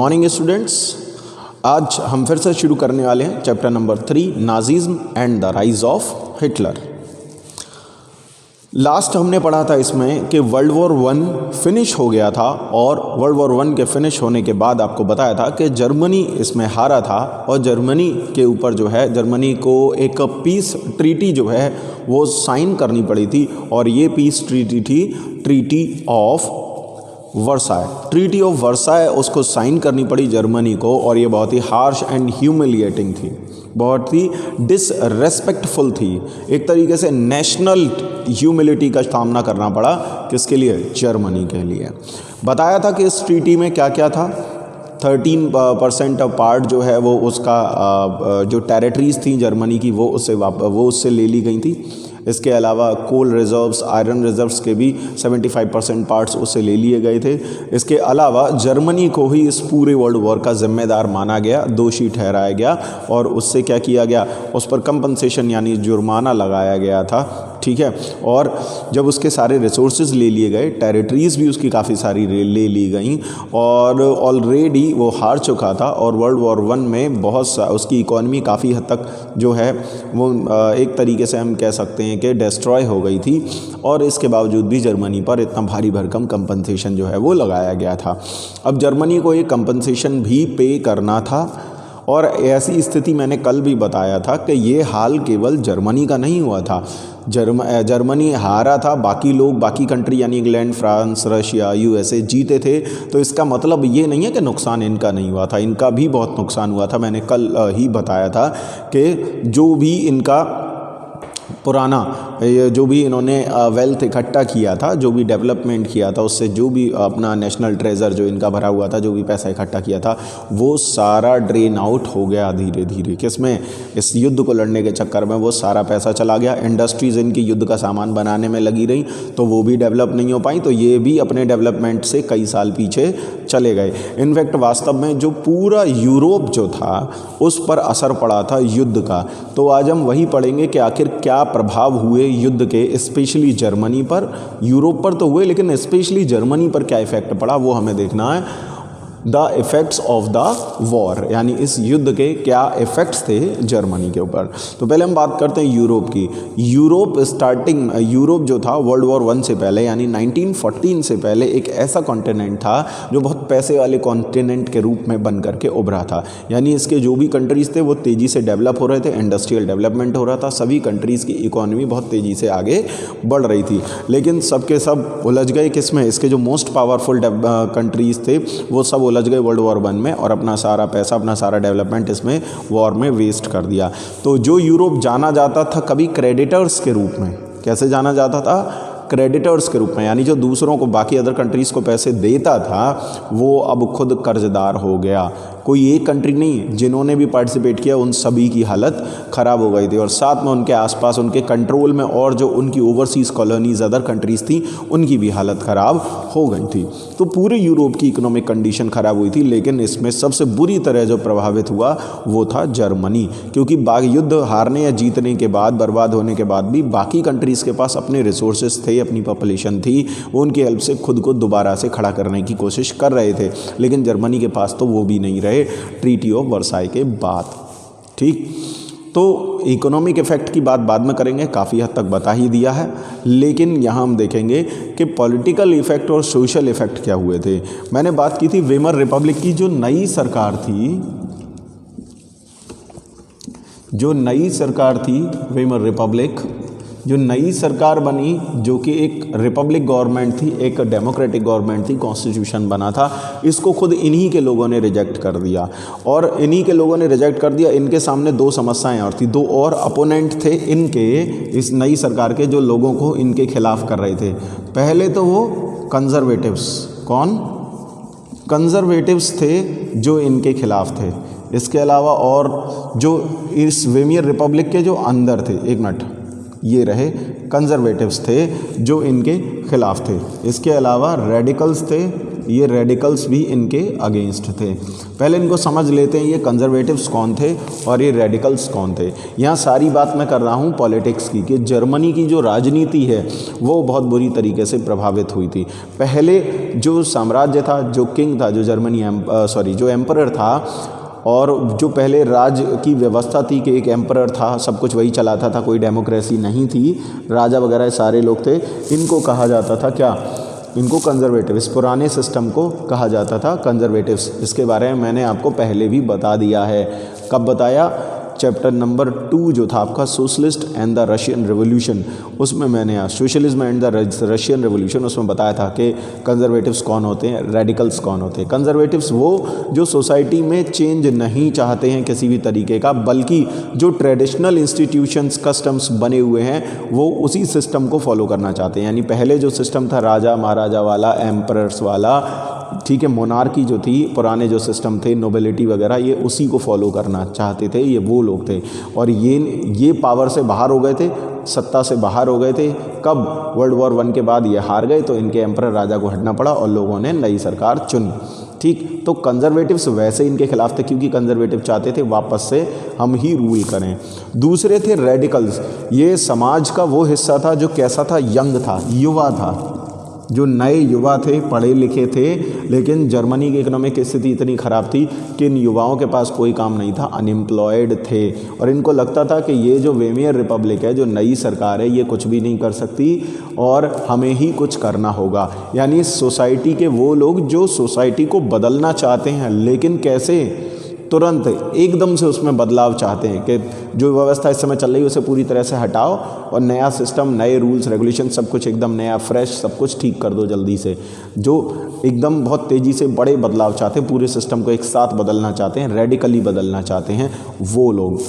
Morning students. आज हम फिर से शुरू करने वाले हैं chapter number 3 Nazism and the rise of Hitler. Last हमने पढ़ा था इसमें कि वर्ल्ड वॉर 1 फिनिश हो गया था और वर्ल्ड वॉर 1 के फिनिश होने के बाद आपको बताया था कि जर्मनी इसमें हारा था और जर्मनी के ऊपर जो है जर्मनी को एक पीस ट्रीटी जो है वो साइन करनी पड़ी थी और ये पीस ट्रीटी थी treaty of Versailles. Treaty of Versailles उसको साइन करनी पड़ी जर्मनी को और ये बहुत ही हार्श एंड ह्यूमिलिएटिंग थी, बहुत ही डिसरेस्पेक्टफुल थी। एक तरीके से नेशनल ह्यूमिलिटी का सामना करना पड़ा किसके लिए? जर्मनी के लिए। बताया था कि इस ट्रीटी में क्या क्या था। 13% ऑफ पार्ट जो है वो उसका जो टेरिटरीज थी जर्मनी की वो उससे ले ली गई थी। इसके अलावा कोल रिजर्व्स, आयरन रिजर्व्स के भी 75% पार्ट्स उससे ले लिए गए थे। इसके अलावा जर्मनी को ही इस पूरे वर्ल्ड वॉर का जिम्मेदार माना गया, दोषी ठहराया गया और उससे क्या किया गया, उस पर कंपनसेशन यानी जुर्माना लगाया गया था। ठीक है, और जब उसके सारे रिसोर्सेज ले लिए गए, टेरिटरीज़ भी उसकी काफ़ी सारी ले ली गई और ऑलरेडी वो हार चुका था और वर्ल्ड वॉर 1 में उसकी इकॉनमी काफ़ी हद तक जो है वो एक तरीके से हम कह सकते हैं कि डिस्ट्रॉय हो गई थी और इसके बावजूद भी जर्मनी पर इतना भारी भरकम कंपनसेशन जो है वो लगाया गया था। अब जर्मनी को ये कंपनसेशन भी पे करना था और ऐसी स्थिति मैंने कल भी बताया था कि ये हाल केवल जर्मनी का नहीं हुआ था। जर्मनी हारा था, बाकी कंट्री यानी इंग्लैंड, फ्रांस, रशिया, यूएसए जीते थे। तो इसका मतलब ये नहीं है कि नुकसान इनका नहीं हुआ था, इनका भी बहुत नुकसान हुआ था। मैंने कल ही बताया था कि जो भी इनका पुराना जो भी इन्होंने वेल्थ इकट्ठा किया था, जो भी डेवलपमेंट किया था, उससे जो भी अपना नेशनल ट्रेजर जो इनका भरा हुआ था, जो भी पैसा इकट्ठा किया था, वो सारा ड्रेन आउट हो गया धीरे धीरे। किसमें? इस युद्ध को लड़ने के चक्कर में वो सारा पैसा चला गया। इंडस्ट्रीज़ इनकी युद्ध का सामान बनाने में लगी रही तो वो भी डेवलप नहीं हो पाई, तो ये भी अपने डेवलपमेंट से कई साल पीछे चले गए। इनफैक्ट वास्तव में जो पूरा यूरोप जो था उस पर असर पड़ा था युद्ध का। तो आज हम वही पढ़ेंगे कि आखिर क्या प्रभाव हुए युद्ध के, स्पेशली जर्मनी पर। यूरोप पर तो हुए लेकिन स्पेशली जर्मनी पर क्या इफेक्ट पड़ा वो हमें देखना है। The effects of the war, यानी इस युद्ध के क्या इफ़ेक्ट्स थे जर्मनी के ऊपर। तो पहले हम बात करते हैं यूरोप की। यूरोप जो था वर्ल्ड वॉर 1 से पहले यानी 1914 से पहले एक ऐसा कॉन्टिनेंट था जो बहुत पैसे वाले कॉन्टिनेंट के रूप में बन करके उभरा था। यानी इसके जो भी कंट्रीज़ थे वो तेज़ी से डेवलप हो रहे थे, इंडस्ट्रियल डेवलपमेंट हो रहा था, सभी कंट्रीज़ की इकोनॉमी बहुत तेज़ी से आगे बढ़ रही थी। लेकिन सबके सब उलझ गए किसमें? इसके जो मोस्ट पावरफुल कंट्रीज़ थे वो सब उलझ गए वर्ल्ड वॉर 1 में और अपना सारा पैसा, अपना सारा डेवलपमेंट इसमें वॉर में वेस्ट कर दिया। तो जो यूरोप जाना जाता था कभी क्रेडिटर्स के रूप में, कैसे जाना जाता था? क्रेडिटर्स के रूप में, यानी जो दूसरों को, बाकी अदर कंट्रीज़ को पैसे देता था वो अब खुद कर्जदार हो गया। कोई एक कंट्री नहीं, जिन्होंने भी पार्टिसिपेट किया उन सभी की हालत ख़राब हो गई थी और साथ में उनके आसपास उनके कंट्रोल में और जो उनकी ओवरसीज़ कॉलोनीज़ अदर कंट्रीज़ थी उनकी भी हालत ख़राब हो गई थी। तो पूरे यूरोप की इकोनॉमिक कंडीशन ख़राब हुई थी, लेकिन इसमें सबसे बुरी तरह जो प्रभावित हुआ वो था जर्मनी, क्योंकि युद्ध हारने या जीतने के बाद, बर्बाद होने के बाद भी बाकी कंट्रीज़ के पास अपने रिसोर्सेज थे, अपनी पॉपुलेशन थी, वो उनकी हेल्प से खुद को दोबारा से खड़ा करने की कोशिश कर रहे थे। लेकिन जर्मनी के पास तो वो भी नहीं रहे ट्रीटी ऑफ वर्साय के बाद। ठीक, तो इकोनॉमिक इफेक्ट की बात बाद में करेंगे, काफ़ी हद तक बता ही दिया है। लेकिन यहाँ हम देखेंगे कि पॉलिटिकल इफेक्ट और सोशल इफेक्ट क्या हुए थे। मैंने बात की थी वेमर रिपब्लिक की। जो नई सरकार थी वेमर रिपब्लिक, जो नई सरकार बनी, जो कि एक रिपब्लिक गवर्नमेंट थी, एक डेमोक्रेटिक गवर्नमेंट थी, कॉन्स्टिट्यूशन बना था, इसको खुद इन्हीं के लोगों ने रिजेक्ट कर दिया। और इन्हीं के लोगों ने रिजेक्ट कर दिया। इनके सामने दो समस्याएं और थी, दो और अपोनेंट थे इनके, इस नई सरकार के, जो लोगों को इनके खिलाफ कर रहे थे। पहले तो वो कंजर्वेटिव्स, कौन? कंजर्वेटिव्स थे जो इनके खिलाफ थे। इसके अलावा और जो इस वेमियर रिपब्लिक के जो अंदर थे, एक मिनट, ये रहे कंजर्वेटिव्स थे जो इनके खिलाफ थे। इसके अलावा रेडिकल्स थे, ये रेडिकल्स भी इनके अगेंस्ट थे। पहले इनको समझ लेते हैं ये कंजर्वेटिव्स कौन थे और ये रेडिकल्स कौन थे। यहाँ सारी बात मैं कर रहा हूँ पॉलिटिक्स की, कि जर्मनी की जो राजनीति है वो बहुत बुरी तरीके से प्रभावित हुई थी। पहले जो साम्राज्य था, जो किंग था, जो जो एम्परर था, और जो पहले राज की व्यवस्था थी कि एक एम्परर था, सब कुछ वही चलाता था, कोई डेमोक्रेसी नहीं थी, राजा वगैरह सारे लोग थे, इनको कहा जाता था क्या, इनको कंजर्वेटिव्स, पुराने सिस्टम को कहा जाता था कंजर्वेटिव्स। इसके बारे में मैंने आपको पहले भी बता दिया है। कब बताया? चैप्टर नंबर 2 जो था आपका socialist and the Russian revolution, उसमें मैंने socialism and the Russian revolution, उसमें बताया था कि कंजर्वेटिव्स कौन होते हैं, रेडिकल्स कौन होते हैं। कंजर्वेटिव्स वो जो सोसाइटी में चेंज नहीं चाहते हैं किसी भी तरीके का, बल्कि जो ट्रेडिशनल इंस्टीट्यूशंस, कस्टम्स बने हुए हैं वो उसी सिस्टम को फॉलो करना चाहते हैं। यानी पहले जो सिस्टम था राजा महाराजा वाला, एम्परर्स वाला, ठीक है, मोनार्की जो थी, पुराने जो सिस्टम थे, नोबिलिटी वगैरह, ये उसी को फॉलो करना चाहते थे, ये वो लोग थे। और ये पावर से बाहर हो गए थे, सत्ता से बाहर हो गए थे। कब? वर्ल्ड वॉर 1 के बाद ये हार गए तो इनके एम्परर राजा को हटना पड़ा और लोगों ने नई सरकार चुनी। ठीक, तो कंजर्वेटिव्स वैसे इनके खिलाफ थे, क्योंकि कंजर्वेटिव चाहते थे वापस से हम ही रूल करें। दूसरे थे रेडिकल्स, ये समाज का वो हिस्सा था जो कैसा था, यंग था, युवा था, जो नए युवा थे, पढ़े लिखे थे, लेकिन जर्मनी की इकोनॉमिक स्थिति इतनी ख़राब थी कि इन युवाओं के पास कोई काम नहीं था, अनएम्प्लॉयड थे। और इनको लगता था कि ये जो वेमियर रिपब्लिक है, जो नई सरकार है, ये कुछ भी नहीं कर सकती और हमें ही कुछ करना होगा। यानी सोसाइटी के वो लोग जो सोसाइटी को बदलना चाहते हैं, लेकिन कैसे, तुरंत एकदम से उसमें बदलाव चाहते हैं कि जो व्यवस्था इस समय चल रही है उसे पूरी तरह से हटाओ और नया सिस्टम, नए रूल्स रेगुलेशन, सब कुछ एकदम नया फ्रेश, सब कुछ ठीक कर दो जल्दी से। जो एकदम बहुत तेज़ी से बड़े बदलाव चाहते हैं, पूरे सिस्टम को एक साथ बदलना चाहते हैं, रेडिकली बदलना चाहते हैं वो लोग।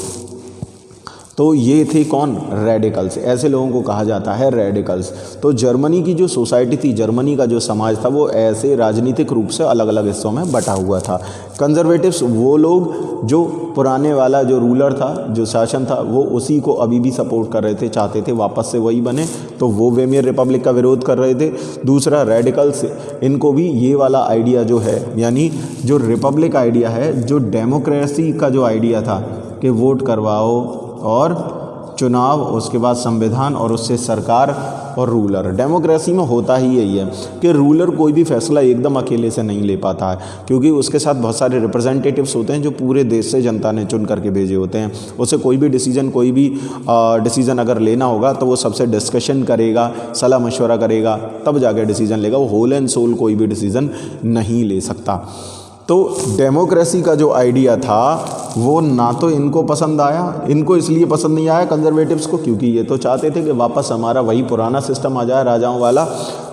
तो ये थे कौन? रेडिकल्स। ऐसे लोगों को कहा जाता है रेडिकल्स। तो जर्मनी की जो सोसाइटी थी, जर्मनी का जो समाज था, वो ऐसे राजनीतिक रूप से अलग अलग हिस्सों में बटा हुआ था। कंजर्वेटिव्स वो लोग जो पुराने वाला जो रूलर था, जो शासन था, वो उसी को अभी भी सपोर्ट कर रहे थे, चाहते थे वापस से वही बने, तो वो वेमियर रिपब्लिक का विरोध कर रहे थे। दूसरा रेडिकल्स, इनको भी ये वाला आइडिया जो है, यानी जो रिपब्लिक आइडिया है, जो डेमोक्रेसी का जो आइडिया था कि वोट करवाओ और चुनाव, उसके बाद संविधान और उससे सरकार और रूलर। डेमोक्रेसी में होता ही यही है कि रूलर कोई भी फैसला एकदम अकेले से नहीं ले पाता है, क्योंकि उसके साथ बहुत सारे रिप्रेजेंटेटिव्स होते हैं जो पूरे देश से जनता ने चुन करके भेजे होते हैं। उसे कोई भी डिसीजन अगर लेना होगा तो वो सबसे डिस्कशन करेगा, सलाह मशवरा करेगा, तब जाके डिसीजन लेगा। वो होल एंड सोल कोई भी डिसीजन नहीं ले सकता। तो डेमोक्रेसी का जो आइडिया था वो ना तो इनको पसंद आया, इनको इसलिए पसंद नहीं आया कंजर्वेटिव्स को, क्योंकि ये तो चाहते थे कि वापस हमारा वही पुराना सिस्टम आ जाए, राजाओं वाला।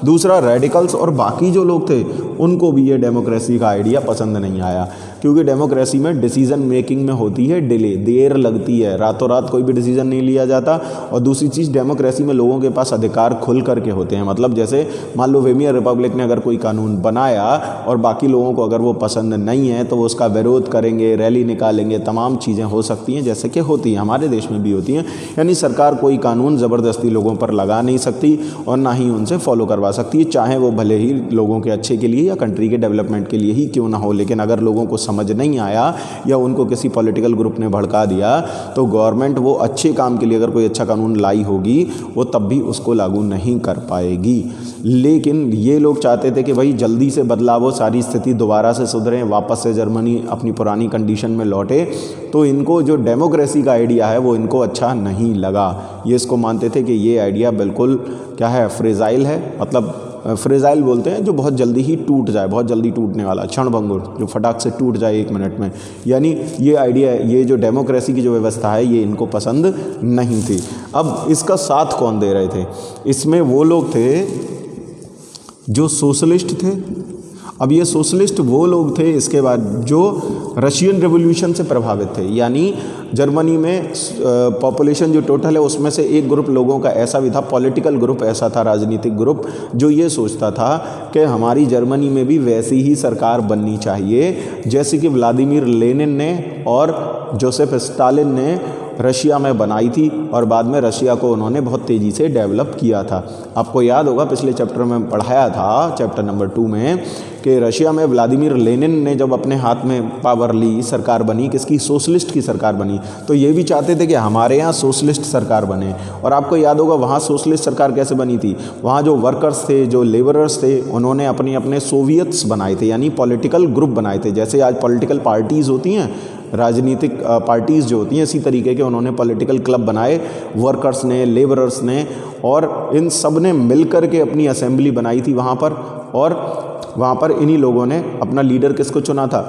दूसरा, रेडिकल्स और बाकी जो लोग थे उनको भी ये डेमोक्रेसी का आइडिया पसंद नहीं आया, क्योंकि डेमोक्रेसी में डिसीजन मेकिंग में होती है डिले, देर लगती है, रातों रात कोई भी डिसीजन नहीं लिया जाता। और दूसरी चीज़, डेमोक्रेसी में लोगों के पास अधिकार खुल करके होते हैं। मतलब जैसे मान लो वेमियर रिपब्लिक ने अगर कोई कानून बनाया और बाकी लोगों को अगर वो पसंद नहीं है तो वो उसका विरोध करेंगे, रैली निकालेंगे, तमाम चीज़ें हो सकती हैं, जैसे कि होती हैं, हमारे देश में भी होती हैं। यानी सरकार कोई कानून ज़बरदस्ती लोगों पर लगा नहीं सकती और ना ही उनसे फॉलो करवा सकती है, चाहे वो भले ही लोगों के अच्छे के लिए या कंट्री के डेवलपमेंट के लिए ही क्यों ना हो। लेकिन अगर लोगों को समझ नहीं आया या उनको किसी पॉलिटिकल ग्रुप ने भड़का दिया तो गवर्नमेंट वो अच्छे काम के लिए अगर कोई अच्छा कानून लाई होगी वो तब भी उसको लागू नहीं कर पाएगी। लेकिन ये लोग चाहते थे कि भाई जल्दी से बदलाव हो, सारी स्थिति दोबारा से सुधरे, वापस से जर्मनी अपनी पुरानी कंडीशन में लौटे। तो इनको जो डेमोक्रेसी का आइडिया है वो इनको अच्छा नहीं लगा। ये इसको मानते थे कि ये आइडिया बिल्कुल क्या है, फ्रेजाइल है। मतलब फ्रेजाइल बोलते हैं जो बहुत जल्दी ही टूट जाए, बहुत जल्दी टूटने वाला, क्षणभंगुर, जो फटाक से टूट जाए 1 मिनट में। यानी ये आइडिया, ये जो डेमोक्रेसी की जो व्यवस्था है ये इनको पसंद नहीं थी। अब इसका साथ कौन दे रहे थे? इसमें वो लोग थे जो सोशलिस्ट थे। अब ये सोशलिस्ट वो लोग थे इसके बाद जो रशियन रेवोल्यूशन से प्रभावित थे। यानी जर्मनी में पॉपुलेशन जो टोटल है उसमें से एक ग्रुप लोगों का ऐसा भी था, पॉलिटिकल ग्रुप ऐसा था, राजनीतिक ग्रुप, जो ये सोचता था कि हमारी जर्मनी में भी वैसी ही सरकार बननी चाहिए जैसे कि व्लादिमीर लेनिन ने और जोसेफ स्टालिन ने रशिया में बनाई थी और बाद में रशिया को उन्होंने बहुत तेज़ी से डेवलप किया था। आपको याद होगा पिछले चैप्टर में पढ़ाया था, चैप्टर नंबर 2 में, कि रशिया में व्लादिमीर लेनिन ने जब अपने हाथ में पावर ली, सरकार बनी, किसकी, सोशलिस्ट की सरकार बनी, तो ये भी चाहते थे कि हमारे यहाँ सोशलिस्ट सरकार बने। और आपको याद होगा वहाँ सोशलिस्ट सरकार कैसे बनी थी, वहाँ जो वर्कर्स थे, जो लेबरर्स थे, उन्होंने अपने अपने सोवियत्स बनाए थे, यानी पॉलिटिकल ग्रुप बनाए थे। जैसे आज पॉलिटिकल पार्टीज़ होती हैं, राजनीतिक पार्टीज़ जो होती हैं, इसी तरीके के उन्होंने पॉलिटिकल क्लब बनाए, वर्कर्स ने, लेबरर्स ने, और इन सब ने मिलकर के अपनी असेंबली बनाई थी वहाँ पर। और वहाँ पर इन्हीं लोगों ने अपना लीडर किसको चुना था,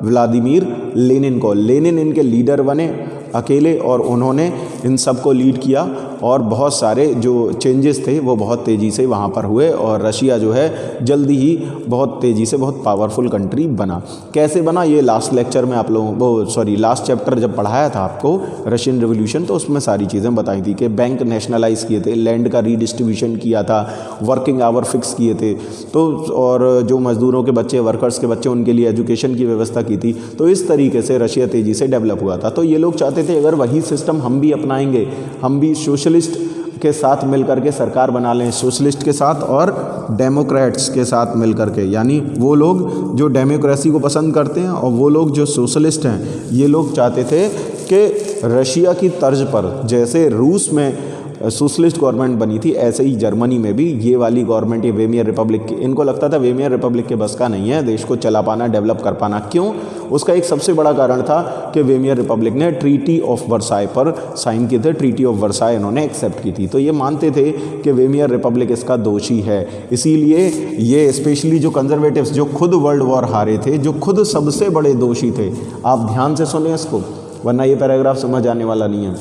व्लादिमीर लेनिन को। लेनिन इनके लीडर बने अकेले और उन्होंने इन सब को लीड किया और बहुत सारे जो चेंजेस थे वो बहुत तेज़ी से वहाँ पर हुए और रशिया जो है जल्दी ही बहुत तेज़ी से बहुत पावरफुल कंट्री बना। कैसे बना ये लास्ट लेक्चर में आप लोगों को लास्ट चैप्टर जब पढ़ाया था आपको रशियन रिवोल्यूशन, तो उसमें सारी चीज़ें बताई थी कि बैंक नेशनलाइज किए थे, लैंड का रीडिस्ट्रीब्यूशन किया था, वर्किंग आवर फिक्स किए थे, तो और जो मज़दूरों के बच्चे, वर्कर्स के बच्चे, उनके लिए एजुकेशन की व्यवस्था की थी। तो इस तरीके से रशिया तेज़ी से डेवलप हुआ था। तो ये लोग चाहते थे अगर वही सिस्टम हम भी अपनाएंगे, हम भी सोशलिस्ट के साथ मिलकर के सरकार बना लें, सोशलिस्ट के साथ और डेमोक्रेट्स के साथ मिलकर के, यानी वो लोग जो डेमोक्रेसी को पसंद करते हैं और वो लोग जो सोशलिस्ट हैं, ये लोग चाहते थे कि रशिया की तर्ज पर जैसे रूस में सोशलिस्ट गवर्नमेंट बनी थी, ऐसे ही जर्मनी में भी ये वाली गवर्नमेंट, ये वेमियर रिपब्लिक की, इनको लगता था वेमियर रिपब्लिक के बस का नहीं है देश को चला पाना, डेवलप कर पाना। क्यों? उसका एक सबसे बड़ा कारण था कि वेमियर रिपब्लिक ने ट्रीटी ऑफ वर्साई पर साइन किए थे, ट्रीटी ऑफ वर्साई इन्होंने एक्सेप्ट की थी। तो ये मानते थे कि वेमियर रिपब्लिक इसका दोषी है। इसीलिए ये स्पेशली जो कंजर्वेटिव्स, जो खुद वर्ल्ड वॉर हारे थे, जो खुद सबसे बड़े दोषी थे, आप ध्यान से सुने इसको वरना ये पैराग्राफ समझ आने वाला नहीं है।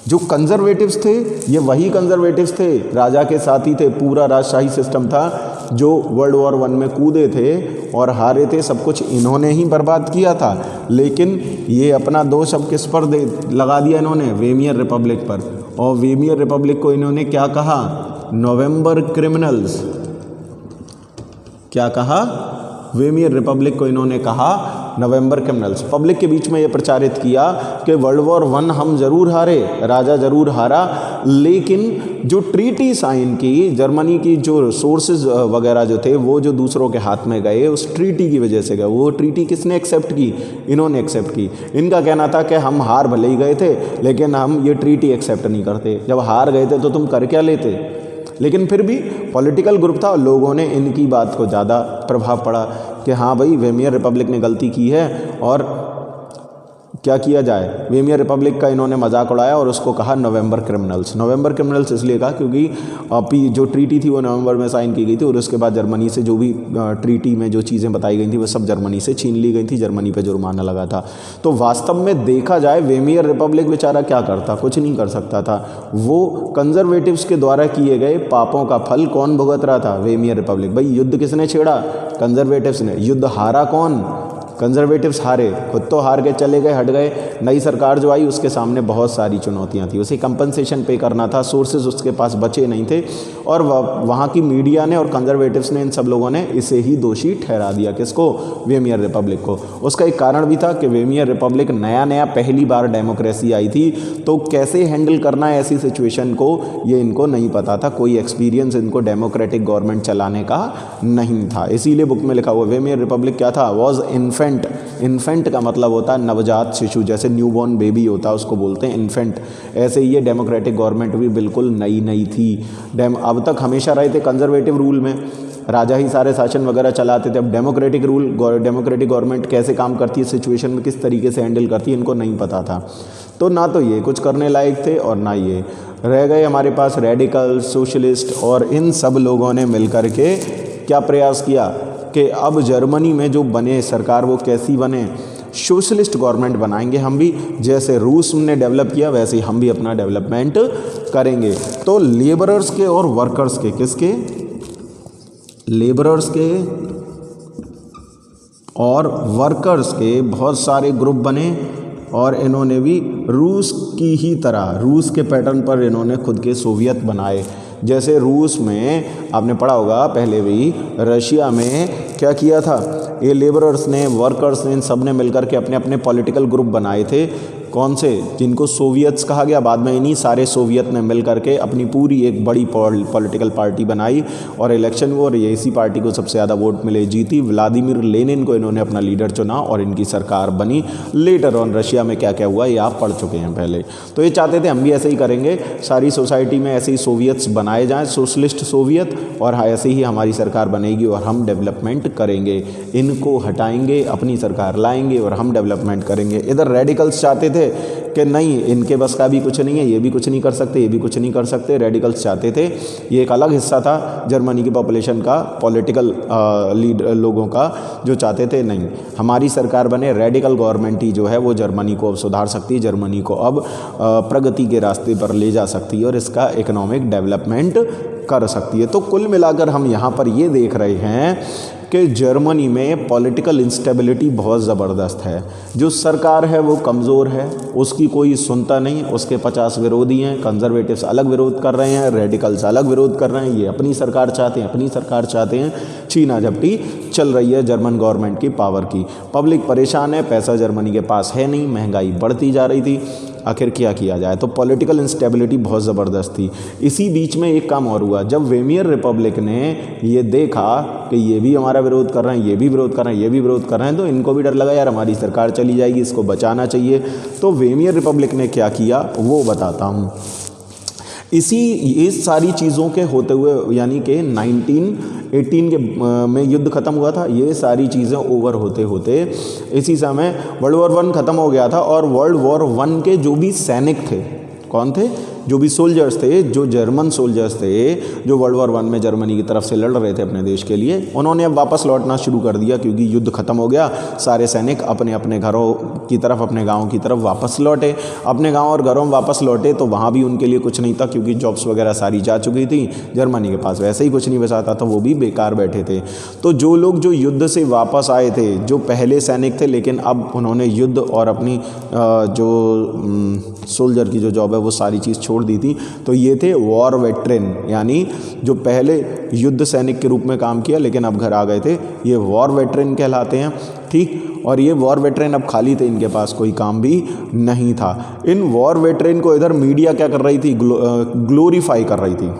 जो कंजर्वेटिव्स थे ये वही कंजर्वेटिव्स थे, राजा के साथी थे, पूरा राजशाही सिस्टम था, जो वर्ल्ड वॉर 1 में कूदे थे और हारे थे, सब कुछ इन्होंने ही बर्बाद किया था। लेकिन ये अपना दोष अब किस पर लगा दिया इन्होंने, वेमियर रिपब्लिक पर। और वेमियर रिपब्लिक को इन्होंने क्या कहा, नवंबर क्रिमिनल्स। क्या कहा? वेमियर रिपब्लिक को इन्होंने कहा नवंबर क्रिमिनल्स। पब्लिक के बीच में ये प्रचारित किया कि वर्ल्ड वॉर 1 हम ज़रूर हारे, राजा ज़रूर हारा, लेकिन जो ट्रीटी साइन की, जर्मनी की जो सोर्सेज वगैरह जो थे वो जो दूसरों के हाथ में गए, उस ट्रीटी की वजह से गए। वो ट्रीटी किसने एक्सेप्ट की? इन्होंने एक्सेप्ट की। इनका कहना था कि हम हार भले ही गए थे लेकिन हम ये ट्रीटी एक्सेप्ट नहीं करते। जब हार गए थे तो तुम कर क्या लेते? लेकिन फिर भी पॉलिटिकल ग्रुप था, लोगों ने इनकी बात को ज़्यादा प्रभाव पड़ा कि हाँ भाई वेमियर रिपब्लिक ने गलती की है और क्या किया जाए। वेमियर रिपब्लिक का इन्होंने मजाक उड़ाया और उसको कहा नवंबर क्रिमिनल्स। नवंबर क्रिमिनल्स इसलिए कहा क्योंकि जो ट्रीटी थी वो नवंबर में साइन की गई थी और उसके बाद जर्मनी से जो भी ट्रीटी में जो चीज़ें बताई गई थी वो सब जर्मनी से छीन ली गई थी, जर्मनी पे जुर्माना लगा था। तो वास्तव में देखा जाए वेमियर रिपब्लिक बेचारा क्या करता, कुछ नहीं कर सकता था। वो कंजर्वेटिव्स के द्वारा किए गए पापों का फल कौन भुगत रहा था? वेमियर रिपब्लिक। भाई युद्ध किसने छेड़ा? कंजर्वेटिव्स ने। युद्ध हारा कौन? कंजर्वेटिव्स हारे, खुद तो हार के चले गए, हट गए। नई सरकार जो आई उसके सामने बहुत सारी चुनौतियां थी, उसे कंपनसेशन पे करना था, सोर्सेज उसके पास बचे नहीं थे और वहाँ की मीडिया ने और कंजर्वेटिव्स ने, इन सब लोगों ने इसे ही दोषी ठहरा दिया। किसको? वेमियर रिपब्लिक को। उसका एक कारण भी था कि वेमियर रिपब्लिक नया नया पहली बार डेमोक्रेसी आई थी, तो कैसे हैंडल करना है ऐसी सिचुएशन को ये इनको नहीं पता था। कोई एक्सपीरियंस इनको डेमोक्रेटिक गवर्नमेंट चलाने का नहीं था। इसीलिए बुक में लिखा हुआ वेमियर रिपब्लिक क्या था? Was infant. इन्फेंट का मतलब होता है नवजात शिशु, जैसे न्यूबॉर्न बेबी होता है उसको बोलते हैं इन्फेंट। ऐसे ही ये डेमोक्रेटिक गवर्नमेंट भी बिल्कुल नई नई थी। अब तक हमेशा रहे थे कंजर्वेटिव रूल में, राजा ही सारे शासन वगैरह चलाते थे। अब डेमोक्रेटिक रूल, डेमोक्रेटिक गवर्नमेंट कैसे काम करती है, सिचुएशन में किस तरीके से हैंडल करती है, इनको नहीं पता था। तो ना तो ये कुछ करने लायक थे और ना ये रह गए हमारे पास रेडिकल, सोशलिस्ट, और इन सब लोगों ने मिलकर के क्या प्रयास किया कि अब जर्मनी में जो बने सरकार वो कैसी बने, सोशलिस्ट गवर्नमेंट बनाएंगे हम भी, जैसे रूस ने डेवलप किया वैसे ही हम भी अपना डेवलपमेंट करेंगे। तो लेबरर्स के और वर्कर्स के, किसके? लेबरर्स के और वर्कर्स के बहुत सारे ग्रुप बने और इन्होंने भी रूस की ही तरह, रूस के पैटर्न पर इन्होंने खुद के सोवियत बनाए। जैसे रूस में आपने पढ़ा होगा पहले भी, रशिया में क्या किया था, ये लेबरर्स ने, वर्कर्स ने, इन सब ने मिलकर के अपने अपने पॉलिटिकल ग्रुप बनाए थे। कौन से, जिनको सोवियत्स कहा गया, बाद में इन्हीं सारे सोवियत ने मिलकर के अपनी पूरी एक बड़ी पॉलिटिकल पार्टी बनाई और इलेक्शन हुआ और ये इसी पार्टी को सबसे ज़्यादा वोट मिले, जीती। व्लादिमीर लेनिन को इन्होंने अपना लीडर चुना और इनकी सरकार बनी। लेटर ऑन रशिया में क्या क्या हुआ ये आप पढ़ चुके हैं पहले। तो ये चाहते थे हम भी ऐसे ही करेंगे, सारी सोसाइटी में ऐसे ही सोवियत्स बनाए जाएँ, सोशलिस्ट सोवियत, और ऐसे ही हमारी सरकार बनेगी और हम डेवलपमेंट करेंगे। इनको हटाएंगे, अपनी सरकार लाएंगे और हम डेवलपमेंट करेंगे। इधर रेडिकल्स चाहते थे कि नहीं, इनके बस का भी कुछ नहीं है, ये भी कुछ नहीं कर सकते, ये भी कुछ नहीं कर सकते। रेडिकल्स चाहते थे, ये एक अलग हिस्सा था जर्मनी की पॉपुलेशन का, पॉलिटिकल लोगों का, जो चाहते थे नहीं हमारी सरकार बने, रेडिकल गवर्नमेंट ही जो है वो जर्मनी को अब सुधार सकती है, जर्मनी को अब प्रगति के रास्ते पर ले जा सकती है और इसका इकोनॉमिक डेवलपमेंट कर सकती है। तो कुल मिलाकर हम यहाँ पर ये देख रहे हैं कि जर्मनी में पॉलिटिकल इंस्टेबिलिटी बहुत ज़बरदस्त है। जो सरकार है वो कमज़ोर है, उसकी कोई सुनता नहीं, उसके 50 विरोधी हैं, कंजर्वेटिव्स अलग विरोध कर रहे हैं, रेडिकल्स अलग विरोध कर रहे हैं, ये अपनी सरकार चाहते हैं, अपनी सरकार चाहते हैं। छीना झपटी चल रही है जर्मन गवर्नमेंट की पावर की, पब्लिक परेशान है, पैसा जर्मनी के पास है नहीं, महंगाई बढ़ती जा रही थी, आखिर क्या किया जाए। तो पॉलिटिकल इंस्टेबिलिटी बहुत ज़बरदस्त थी। इसी बीच में एक काम और हुआ, जब वेमियर रिपब्लिक ने ये देखा कि ये भी हमारा विरोध कर रहे हैं, ये भी विरोध कर रहे हैं, ये भी विरोध कर रहे हैं, तो इनको भी डर लगा यार हमारी सरकार चली जाएगी, इसको बचाना चाहिए। तो वेमियर रिपब्लिक ने क्या किया वो बताता हूँ। ये सारी चीज़ों के होते हुए, यानी कि 1918 के में युद्ध ख़त्म हुआ था, ये सारी चीज़ें ओवर होते होते इसी समय वर्ल्ड वॉर 1 ख़त्म हो गया था। और वर्ल्ड वॉर 1 के जो भी सैनिक थे, कौन थे, जो भी सोल्जर्स थे, जो जर्मन सोल्जर्स थे, जो वर्ल्ड वॉर 1 में जर्मनी की तरफ से लड़ रहे थे अपने देश के लिए, उन्होंने अब वापस लौटना शुरू कर दिया क्योंकि युद्ध ख़त्म हो गया। सारे सैनिक अपने अपने घरों की तरफ, अपने गाँव की तरफ वापस लौटे। अपने गाँव और घरों में वापस लौटे तो वहाँ भी उनके लिए कुछ नहीं था क्योंकि जॉब्स वगैरह सारी जा चुकी थी, जर्मनी के पास वैसे ही कुछ नहीं बचा था, तो वो भी बेकार बैठे थे। तो जो लोग जो युद्ध से वापस आए थे, जो पहले सैनिक थे लेकिन अब उन्होंने युद्ध और अपनी जो सोल्जर की जो जॉब है वो सारी चीज़ छोड़ दी थी, तो ये थे वॉर वेटरन, यानी जो पहले युद्ध सैनिक के रूप में काम किया लेकिन अब घर आ गए थे, ये वॉर वेटरन कहलाते हैं। ठीक, और ये वॉर वेटरन अब खाली थे, इनके पास कोई काम भी नहीं था। इन वॉर वेटरन को इधर मीडिया क्या कर रही थी, ग्लोरीफाई कर रही थी।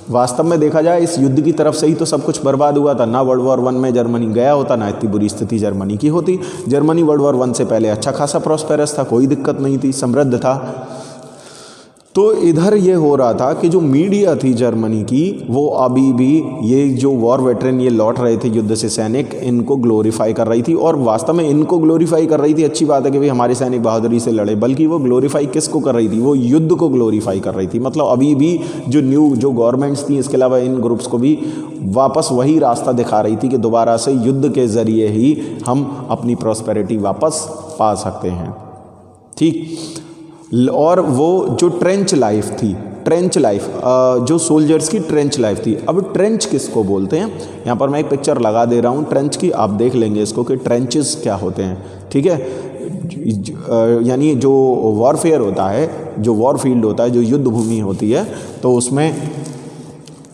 वास्तव में देखा जाए इस युद्ध की तरफ से ही तो सब कुछ बर्बाद हुआ था। ना वर्ल्ड वॉर 1 में जर्मनी गया होता, ना इतनी बुरी स्थिति जर्मनी की होती। जर्मनी वर्ल्ड वॉर 1 से पहले अच्छा खासा प्रॉस्पेरस था, कोई दिक्कत नहीं थी, समृद्ध था। तो इधर ये हो रहा था कि जो मीडिया थी जर्मनी की, वो अभी भी ये जो वॉर वेटरन ये लौट रहे थे युद्ध से सैनिक, इनको ग्लोरीफाई कर रही थी। और वास्तव में इनको ग्लोरीफाई कर रही थी, अच्छी बात है कि भाई हमारे सैनिक बहादुरी से लड़े, बल्कि वो ग्लोरीफाई किसको कर रही थी, वो युद्ध को ग्लोरीफाई कर रही थी। मतलब अभी भी जो गवर्नमेंट्स थी, इसके अलावा इन ग्रुप्स को भी वापस वही रास्ता दिखा रही थी कि दोबारा से युद्ध के ज़रिए ही हम अपनी प्रॉस्पेरिटी वापस पा सकते हैं। ठीक, और वो जो ट्रेंच लाइफ थी, ट्रेंच लाइफ जो सोल्जर्स की ट्रेंच लाइफ थी। अब ट्रेंच किसको बोलते हैं, यहाँ पर मैं एक पिक्चर लगा दे रहा हूँ ट्रेंच की, आप देख लेंगे इसको कि ट्रेंचेस क्या होते हैं। ठीक है, यानी जो वॉरफेयर होता है, जो वॉर फील्ड होता है, जो युद्ध भूमि होती है, तो उसमें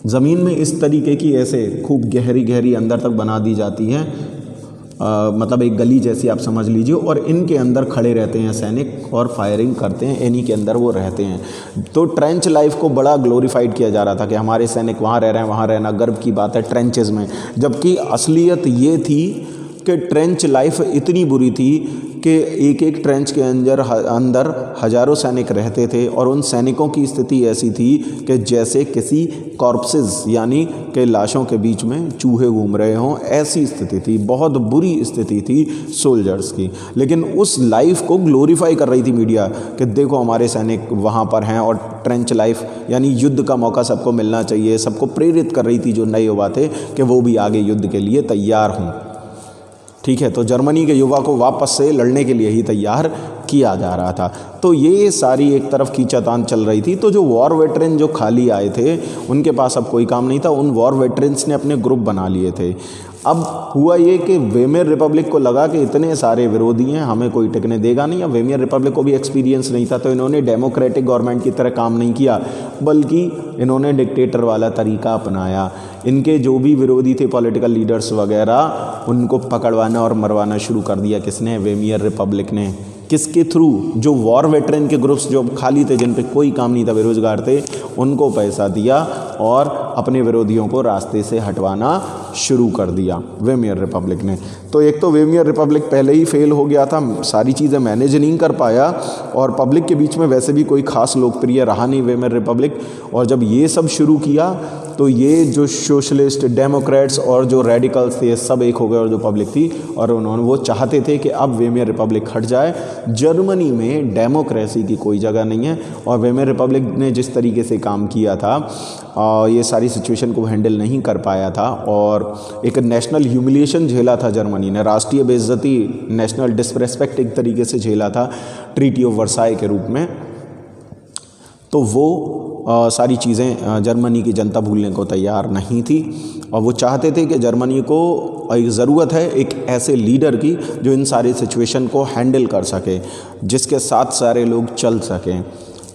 ज़मीन में इस तरीके की ऐसे खूब गहरी गहरी अंदर तक बना दी जाती है, मतलब एक गली जैसी आप समझ लीजिए, और इनके अंदर खड़े रहते हैं सैनिक और फायरिंग करते हैं, इन्हीं के अंदर वो रहते हैं। तो ट्रेंच लाइफ को बड़ा ग्लोरीफाइड किया जा रहा था कि हमारे सैनिक वहाँ रह रहे हैं, वहाँ रहना गर्व की बात है ट्रेंचेस में। जबकि असलियत ये थी कि ट्रेंच लाइफ इतनी बुरी थी कि एक एक ट्रेंच के अंदर हज़ारों सैनिक रहते थे और उन सैनिकों की स्थिति ऐसी थी कि जैसे किसी कॉर्प्सेस, यानी कि लाशों के बीच में चूहे घूम रहे हों, ऐसी स्थिति थी। बहुत बुरी स्थिति थी सोल्जर्स की। लेकिन उस लाइफ को ग्लोरीफाई कर रही थी मीडिया कि देखो हमारे सैनिक वहाँ पर हैं, और ट्रेंच लाइफ यानी युद्ध का मौका सबको मिलना चाहिए, सबको प्रेरित कर रही थी जो नए युवा थे कि वो भी आगे युद्ध के लिए तैयार हों। ठीक है, तो जर्मनी के युवा को वापस से लड़ने के लिए ही तैयार किया जा रहा था। तो ये सारी एक तरफ खींचातान चल रही थी। तो जो वॉर वेटरन जो खाली आए थे, उनके पास अब कोई काम नहीं था, उन वॉर वेटरन्स ने अपने ग्रुप बना लिए थे। अब हुआ ये कि वेमियर रिपब्लिक को लगा कि इतने सारे विरोधी हैं, हमें कोई टिकने देगा नहीं। अब वेमियर रिपब्लिक को भी एक्सपीरियंस नहीं था, तो इन्होंने डेमोक्रेटिक गवर्नमेंट की तरह काम नहीं किया, बल्कि इन्होंने डिक्टेटर वाला तरीका अपनाया। इनके जो भी विरोधी थे पॉलिटिकल लीडर्स वगैरह, उनको पकड़वाना और मरवाना शुरू कर दिया। किसने? वेमियर रिपब्लिक ने। किसके थ्रू? जो वॉर वेटरन के ग्रुप्स जो खाली थे, जिन पे कोई काम नहीं था, बेरोजगार थे, उनको पैसा दिया और अपने विरोधियों को रास्ते से हटवाना शुरू कर दिया वेमियर रिपब्लिक ने। तो एक तो वेमियर रिपब्लिक पहले ही फेल हो गया था, सारी चीज़ें मैनेज नहीं कर पाया, और पब्लिक के बीच में वैसे भी कोई खास लोकप्रिय रहा नहीं वेमियर रिपब्लिक। और जब ये सब शुरू किया तो ये जो सोशलिस्ट, डेमोक्रेट्स और जो रेडिकल्स थे, सब एक हो गए, और जो पब्लिक थी, और उन्होंने वो चाहते थे कि अब वेमियर रिपब्लिक हट जाए। जर्मनी में डेमोक्रेसी की कोई जगह नहीं है, और वेमियर रिपब्लिक ने जिस तरीके से काम किया था, ये सारी सिचुएशन को हैंडल नहीं कर पाया था, और एक नेशनल ह्यूमिलिएशन झेला था जर्मनी ने, राष्ट्रीय बेइज्जती, नेशनल डिसरेस्पेक्ट एक तरीके से झेला था ट्रीटी ऑफ वर्साई के रूप में। तो वो सारी चीज़ें जर्मनी की जनता भूलने को तैयार नहीं थी, और वो चाहते थे कि जर्मनी को एक ज़रूरत है एक ऐसे लीडर की जो इन सारी सिचुएशन को हैंडल कर सके, जिसके साथ सारे लोग चल सकें,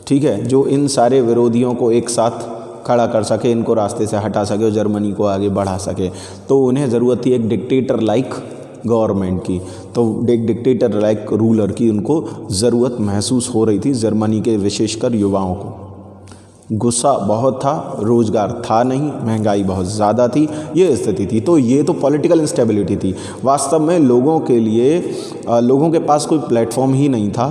ठीक है, जो इन सारे विरोधियों को एक साथ खड़ा कर सके, इनको रास्ते से हटा सके और जर्मनी को आगे बढ़ा सके। तो उन्हें ज़रूरत थी एक डिक्टेटर लाइक गवर्नमेंट की, तो एक डिक्टेटर लाइक रूलर की उनको ज़रूरत महसूस हो रही थी जर्मनी के विशेषकर युवाओं को। गुस्सा बहुत था, रोज़गार था नहीं, महंगाई बहुत ज़्यादा थी, ये स्थिति थी। तो ये तो पॉलिटिकल इंस्टेबिलिटी थी। वास्तव में लोगों के लिए लोगों के पास कोई प्लेटफॉर्म ही नहीं था,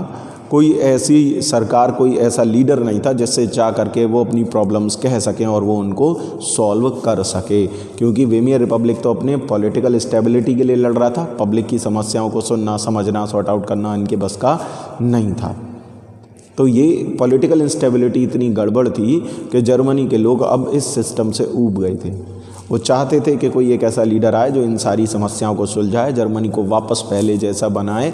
कोई ऐसी सरकार, कोई ऐसा लीडर नहीं था जिससे जा करके वो अपनी प्रॉब्लम्स कह सकें और वो उनको सॉल्व कर सके, क्योंकि वेमियर रिपब्लिक तो अपने पॉलिटिकल स्टेबिलिटी के लिए लड़ रहा था। पब्लिक की समस्याओं को सुनना, समझना, सॉर्ट आउट करना इनके बस का नहीं था। तो ये पॉलिटिकल इंस्टेबिलिटी इतनी गड़बड़ थी कि जर्मनी के लोग अब इस सिस्टम से ऊब गए थे। वो चाहते थे कि कोई एक ऐसा लीडर आए जो इन सारी समस्याओं को सुलझाए, जर्मनी को वापस पहले जैसा बनाए,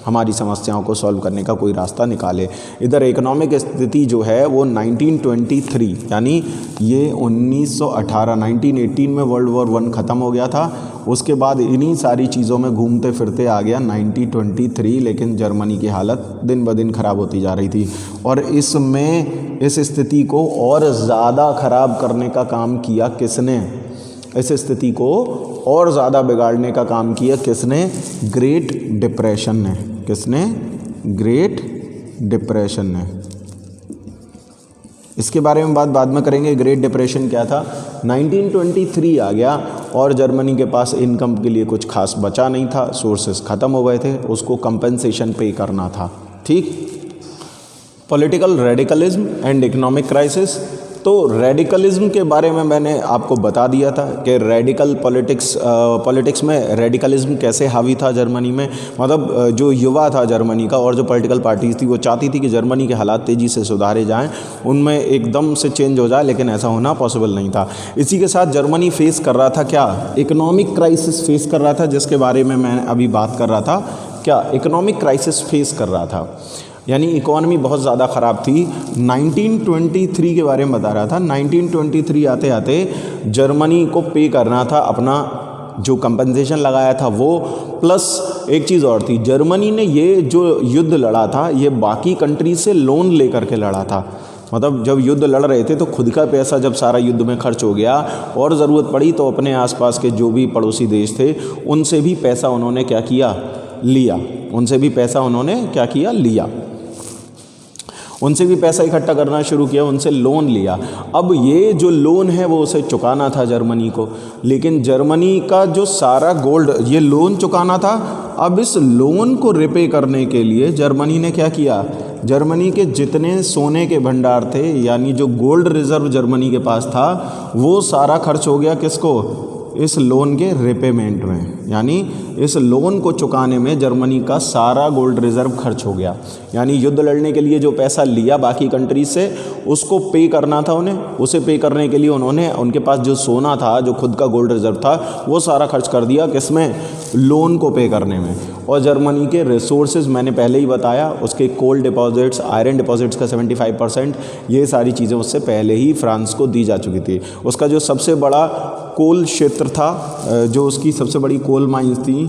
हमारी समस्याओं को सॉल्व करने का कोई रास्ता निकाले। इधर इकोनॉमिक स्थिति जो है वो 1923 यानी ये 1918 में वर्ल्ड वॉर 1 ख़त्म हो गया था। उसके बाद इन्हीं सारी चीज़ों में घूमते फिरते आ गया 1923, लेकिन जर्मनी की हालत दिन ब दिन ख़राब होती जा रही थी, और इसमें इस स्थिति को और ज़्यादा ख़राब करने का काम किया किसने? इस स्थिति को और ज़्यादा बिगाड़ने का काम किया किसने? ग्रेट डिप्रेशन ने। किसने? ग्रेट डिप्रेशन ने। इसके बारे में बात बाद में करेंगे। ग्रेट डिप्रेशन क्या था? 1923 आ गया और जर्मनी के पास इनकम के लिए कुछ खास बचा नहीं था, सोर्सेस ख़त्म हो गए थे, उसको कंपनसेशन पे करना था। ठीक। Political radicalism and economic crisis. तो रेडिकलिज्म के बारे में मैंने आपको बता दिया था कि रेडिकल पॉलिटिक्स में रेडिकलिज्म कैसे हावी था जर्मनी में। मतलब जो युवा था जर्मनी का और जो पॉलिटिकल पार्टीज़ थी वो चाहती थी कि जर्मनी के हालात तेज़ी से सुधारे जाएं, उनमें एकदम से चेंज हो जाए, लेकिन ऐसा होना पॉसिबल नहीं था। इसी के साथ जर्मनी फेस कर रहा था क्या? इकोनॉमिक क्राइसिस फेस कर रहा था, जिसके बारे में मैं अभी बात कर रहा था। क्या इकोनॉमिक क्राइसिस फेस कर रहा था? यानी इकोनॉमी बहुत ज़्यादा ख़राब थी। 1923 के बारे में बता रहा था। 1923 आते आते जर्मनी को पे करना था अपना जो कंपनसेशन लगाया था वो, प्लस एक चीज़ और थी, जर्मनी ने ये जो युद्ध लड़ा था ये बाकी कंट्रीज से लोन लेकर के लड़ा था। मतलब जब युद्ध लड़ रहे थे तो खुद का पैसा जब सारा युद्ध में खर्च हो गया और ज़रूरत पड़ी तो अपने आसपास के जो भी पड़ोसी देश थे उनसे भी पैसा उन्होंने क्या किया? लिया। उनसे भी पैसा उन्होंने क्या किया? लिया। उनसे भी पैसा इकट्ठा करना शुरू किया, उनसे लोन लिया। अब ये जो लोन है वो उसे चुकाना था जर्मनी को, लेकिन जर्मनी का जो सारा गोल्ड, ये लोन चुकाना था। अब इस लोन को रिपे करने के लिए जर्मनी ने क्या किया? जर्मनी के जितने सोने के भंडार थे, यानी जो गोल्ड रिजर्व जर्मनी के पास था, वो सारा खर्च हो गया किसको? इस लोन के रिपेमेंट में। यानी इस लोन को चुकाने में जर्मनी का सारा गोल्ड रिजर्व खर्च हो गया। यानी युद्ध लड़ने के लिए जो पैसा लिया बाकी कंट्रीज से, उसको पे करना था उन्हें। उसे पे करने के लिए उन्होंने उनके पास जो सोना था, जो खुद का गोल्ड रिजर्व था, वो सारा खर्च कर दिया किसमें? लोन को पे करने में। और जर्मनी के रिसोर्सेज मैंने पहले ही बताया, उसके कोल डिपॉजिट्स, आयरन डिपॉजिट्स का 75%, ये सारी चीज़ें उससे पहले ही फ्रांस को दी जा चुकी थी। उसका जो सबसे बड़ा कोल क्षेत्र था, जो उसकी सबसे बड़ी कोल माइंस थी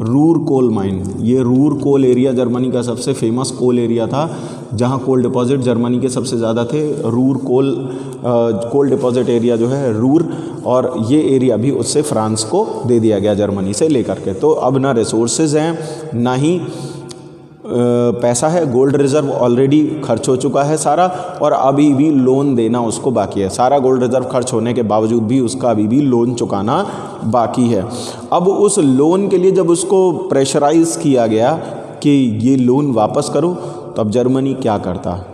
रूर कोल माइन। ये रूर कोल एरिया जर्मनी का सबसे फेमस कोल एरिया था, जहाँ कोल डिपॉजिट जर्मनी के सबसे ज़्यादा थे। रूर कोल डिपॉजिट एरिया जो है रूर, और ये एरिया भी उससे फ्रांस को दे दिया गया जर्मनी से लेकर के। तो अब ना रिसोर्सेज हैं ना ही पैसा है, गोल्ड रिज़र्व ऑलरेडी खर्च हो चुका है सारा, और अभी भी लोन देना उसको बाकी है। सारा गोल्ड रिज़र्व खर्च होने के बावजूद भी उसका अभी भी लोन चुकाना बाकी है। अब उस लोन के लिए जब उसको प्रेशराइज किया गया कि ये लोन वापस करो, तो अब जर्मनी क्या करता?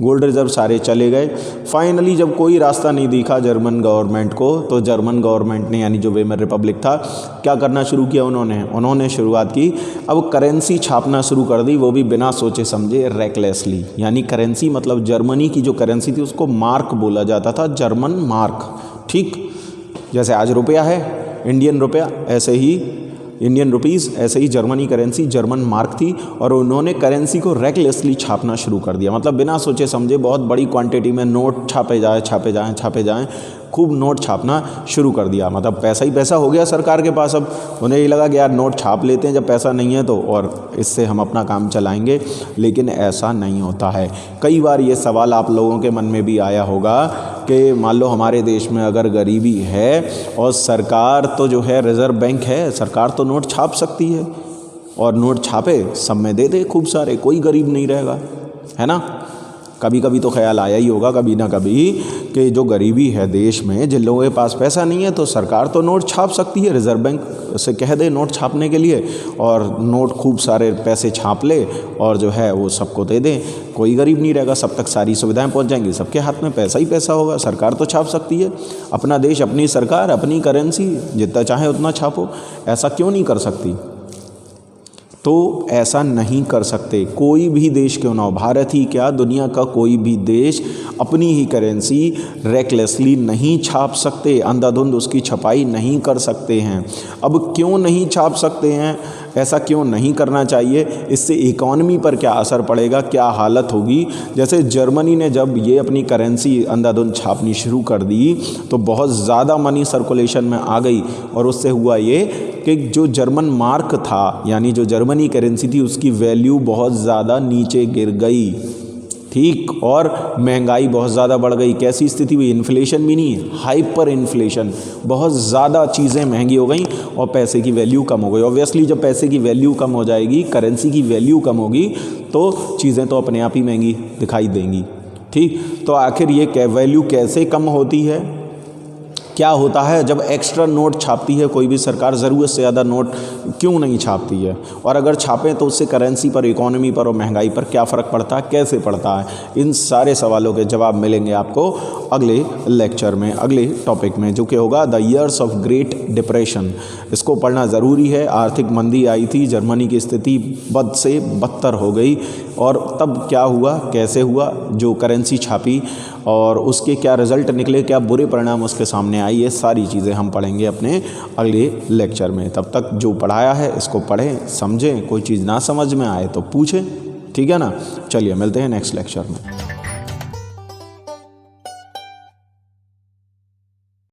गोल्ड रिज़र्व सारे चले गए। फाइनली जब कोई रास्ता नहीं दिखा जर्मन गवर्नमेंट को, तो जर्मन गवर्नमेंट ने, यानी जो वेमर रिपब्लिक था, क्या करना शुरू किया उन्होंने शुरुआत की, अब करेंसी छापना शुरू कर दी, वो भी बिना सोचे समझे, रैकलेसली। यानी करेंसी मतलब जर्मनी की जो करेंसी थी उसको मार्क बोला जाता था, जर्मन मार्क। ठीक, जैसे आज रुपया है, इंडियन रुपया, ऐसे ही इंडियन रुपीज़, ऐसे ही जर्मनी करेंसी जर्मन मार्क थी। और उन्होंने करेंसी को रेकलेसली छापना शुरू कर दिया, मतलब बिना सोचे समझे बहुत बड़ी क्वांटिटी में नोट छापे जाएं, खूब नोट छापना शुरू कर दिया। मतलब पैसा ही पैसा हो गया सरकार के पास। अब उन्हें ये लगा कि यार नोट छाप लेते हैं जब पैसा नहीं है तो, और इससे हम अपना काम चलाएंगे। लेकिन ऐसा नहीं होता है। कई बार ये सवाल आप लोगों के मन में भी आया होगा कि मान लो हमारे देश में अगर गरीबी है और सरकार तो जो है रिज़र्व बैंक है, सरकार तो नोट छाप सकती है, और नोट छापे सब में दे दे खूब सारे, कोई गरीब नहीं रहेगा, है ना। कभी कभी तो ख्याल आया ही होगा कभी ना कभी कि जो गरीबी है देश में, जिन लोगों के पास पैसा नहीं है, तो सरकार तो नोट छाप सकती है, रिज़र्व बैंक से कह दे नोट छापने के लिए, और नोट खूब सारे पैसे छाप ले और जो है वो सबको दे दें, कोई गरीब नहीं रहेगा, सब तक सारी सुविधाएं पहुंच जाएंगी, सबके हाथ में पैसा ही पैसा होगा। सरकार तो छाप सकती है, अपना देश, अपनी सरकार, अपनी करेंसी, जितना चाहे उतना छापो। ऐसा क्यों नहीं कर सकती? तो ऐसा नहीं कर सकते। कोई भी देश क्यों ना हो, भारत ही क्या, दुनिया का कोई भी देश अपनी ही करेंसी रेकलेसली नहीं छाप सकते, अंधाधुंध उसकी छपाई नहीं कर सकते हैं। अब क्यों नहीं छाप सकते हैं, ऐसा क्यों नहीं करना चाहिए, इससे इकॉनमी पर क्या असर पड़ेगा, क्या हालत होगी? जैसे जर्मनी ने जब ये अपनी करेंसी अंधाधुंध छापनी शुरू कर दी तो बहुत ज़्यादा मनी सर्कुलेशन में आ गई, और उससे हुआ ये कि जो जर्मन मार्क था, यानी जो जर्मनी करेंसी थी, उसकी वैल्यू बहुत ज़्यादा नीचे गिर गई। ठीक, और महंगाई बहुत ज़्यादा बढ़ गई। कैसी स्थिति हुई? इन्फ्लेशन भी नहीं, हाइपर इन्फ्लेशन, बहुत ज़्यादा चीज़ें महंगी हो गई और पैसे की वैल्यू कम हो गई। ऑब्वियसली जब पैसे की वैल्यू कम हो जाएगी, करेंसी की वैल्यू कम होगी, तो चीज़ें तो अपने आप ही महंगी दिखाई देंगी। ठीक, तो आखिर ये वैल्यू कैसे कम होती है? क्या होता है जब एक्स्ट्रा नोट छापती है कोई भी सरकार, ज़रूरत से ज़्यादा नोट क्यों नहीं छापती है? और अगर छापें तो उससे करेंसी पर, इकोनॉमी पर और महंगाई पर क्या फ़र्क पड़ता है, कैसे पड़ता है? इन सारे सवालों के जवाब मिलेंगे आपको अगले लेक्चर में, अगले टॉपिक में, जो कि होगा the years of great depression. इसको पढ़ना ज़रूरी है। आर्थिक मंदी आई थी, जर्मनी की स्थिति बद से बदतर हो गई, और तब क्या हुआ, कैसे हुआ, जो करेंसी छापी और उसके क्या रिज़ल्ट निकले, क्या बुरे परिणाम उसके सामने आए, ये सारी चीज़ें हम पढ़ेंगे अपने अगले लेक्चर में। तब तक जो पढ़ाया है इसको पढ़ें, समझें, कोई चीज़ ना समझ में आए तो पूछें, ठीक है ना। चलिए मिलते हैं नेक्स्ट लेक्चर में।